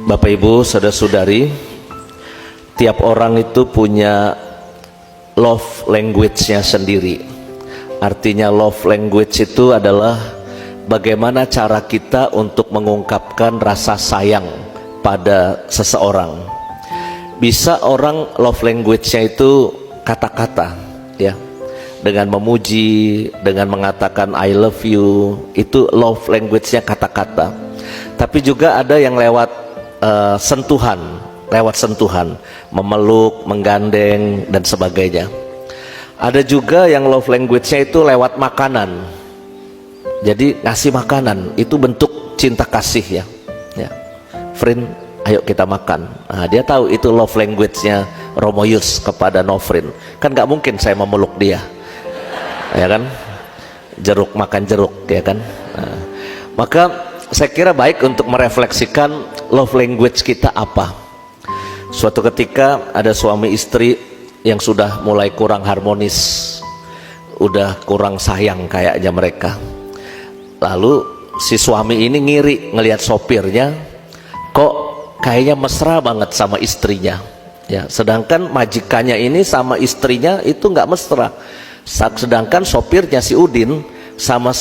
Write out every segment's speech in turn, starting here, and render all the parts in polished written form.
Bapak Ibu, saudara-saudari, tiap orang itu punya love language-nya sendiri. Artinya love language itu adalah bagaimana cara kita untuk mengungkapkan rasa sayang pada seseorang. Bisa orang love language-nya itu kata-kata, ya, dengan memuji, dengan mengatakan I love you, itu love language-nya kata-kata. Tapi juga ada yang lewat sentuhan, memeluk, menggandeng dan sebagainya. Ada juga yang love language-nya itu lewat makanan. Jadi ngasih makanan itu bentuk cinta kasih, ya. Friend, ayo kita makan. Nah, dia tahu itu love language-nya Romoyus kepada Nofrin. Kan nggak mungkin saya memeluk dia, ya kan? Jeruk makan jeruk, ya kan? Nah, maka saya kira baik untuk merefleksikan love language kita apa. Suatu ketika ada suami istri yang sudah mulai kurang harmonis, udah kurang sayang kayaknya mereka. Lalu si suami ini ngiri ngelihat sopirnya, kok kayaknya mesra banget sama istrinya, ya. Sedangkan majikannya ini sama istrinya itu nggak mesra. Sedangkan sopirnya si Udin sama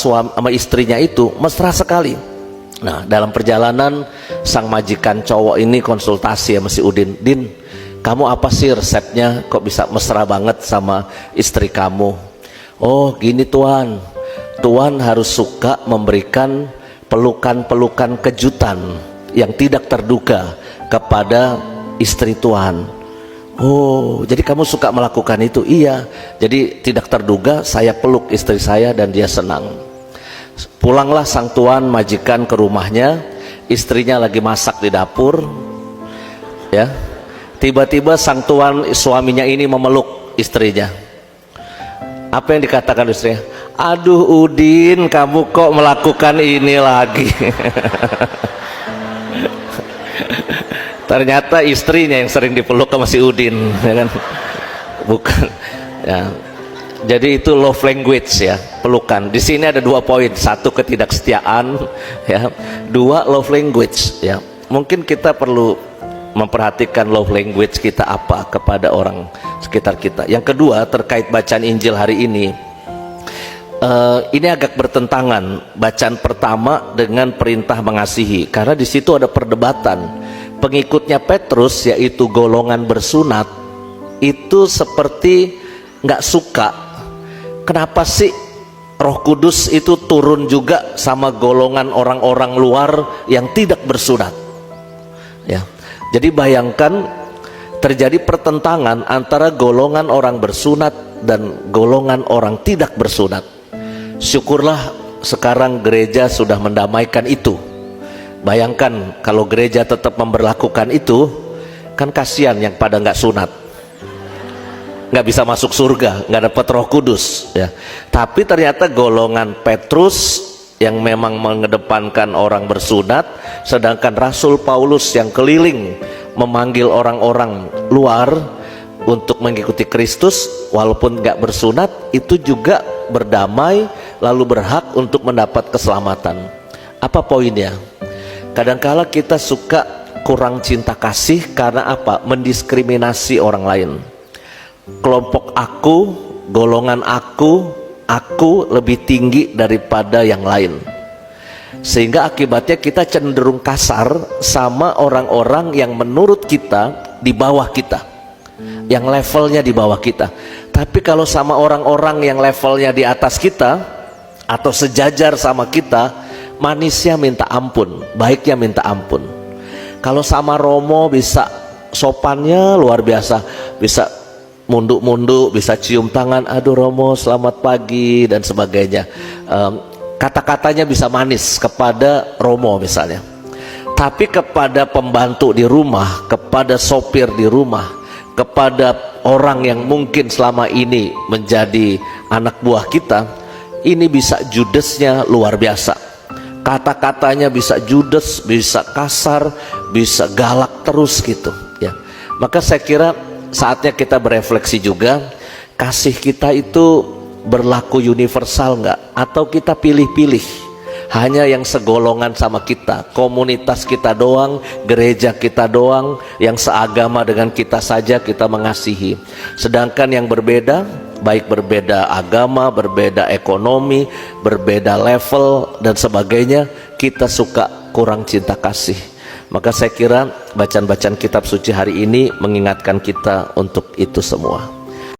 istrinya itu mesra sekali. Nah, dalam perjalanan sang majikan cowok ini konsultasi sama si Udin. Din, kamu apa sih resepnya kok bisa mesra banget sama istri kamu? Oh gini Tuan, Tuan harus suka memberikan pelukan-pelukan kejutan yang tidak terduga kepada istri Tuan. Oh, jadi kamu suka melakukan itu? Iya, jadi tidak terduga saya peluk istri saya dan dia senang. Pulanglah sang tuan majikan ke rumahnya, istrinya lagi masak di dapur, ya. Tiba-tiba sang tuan suaminya ini memeluk istrinya. Apa yang dikatakan istrinya? Aduh Udin, kamu kok melakukan ini lagi? Ternyata istrinya yang sering dipeluk sama si Udin, ya kan? Bukan, ya. Jadi itu love language, ya, pelukan. Di sini ada 2 poin, 1 ketidaksetiaan, ya, 2 love language, ya. Mungkin kita perlu memperhatikan love language kita apa kepada orang sekitar kita. Yang kedua terkait bacaan Injil hari ini, ini agak bertentangan bacaan pertama dengan perintah mengasihi, karena di situ ada perdebatan. Pengikutnya Petrus, yaitu golongan bersunat, itu seperti nggak suka. Kenapa sih Roh Kudus itu turun juga sama golongan orang-orang luar yang tidak bersunat, ya. Jadi bayangkan terjadi pertentangan antara golongan orang bersunat dan golongan orang tidak bersunat. Syukurlah sekarang gereja sudah mendamaikan itu. Bayangkan kalau gereja tetap memberlakukan itu, kan kasihan yang pada nggak sunat, nggak bisa masuk surga, nggak dapat Roh Kudus, ya. Tapi ternyata golongan Petrus yang memang mengedepankan orang bersunat, sedangkan Rasul Paulus yang keliling memanggil orang-orang luar untuk mengikuti Kristus walaupun nggak bersunat, itu juga berdamai lalu berhak untuk mendapat keselamatan. Apa poinnya? Kadangkala kita suka kurang cinta kasih karena apa? Mendiskriminasi orang lain. Kelompok aku, golongan aku lebih tinggi daripada yang lain, sehingga akibatnya kita cenderung kasar sama orang-orang yang menurut kita di bawah kita, yang levelnya di bawah kita. Tapi kalau sama orang-orang yang levelnya di atas kita atau sejajar sama kita, manisnya minta ampun, baiknya minta ampun. Kalau sama Romo bisa sopannya luar biasa, bisa munduk-munduk, bisa cium tangan, aduh Romo selamat pagi dan sebagainya. Kata-katanya bisa manis kepada Romo misalnya. Tapi kepada pembantu di rumah, kepada sopir di rumah, kepada orang yang mungkin selama ini menjadi anak buah kita, ini bisa judesnya luar biasa. Kata-katanya bisa judes, bisa kasar, bisa galak terus gitu, ya. Maka saya kira saatnya kita berefleksi juga, kasih kita itu berlaku universal nggak? Atau kita pilih-pilih? hanya yang segolongan sama kita, komunitas kita doang, gereja kita doang, yang seagama dengan kita saja kita mengasihi. Sedangkan yang berbeda, baik berbeda agama, berbeda ekonomi, berbeda level dan sebagainya, kita suka kurang cinta kasih. Maka saya kira bacaan-bacaan kitab suci hari ini mengingatkan kita untuk itu semua.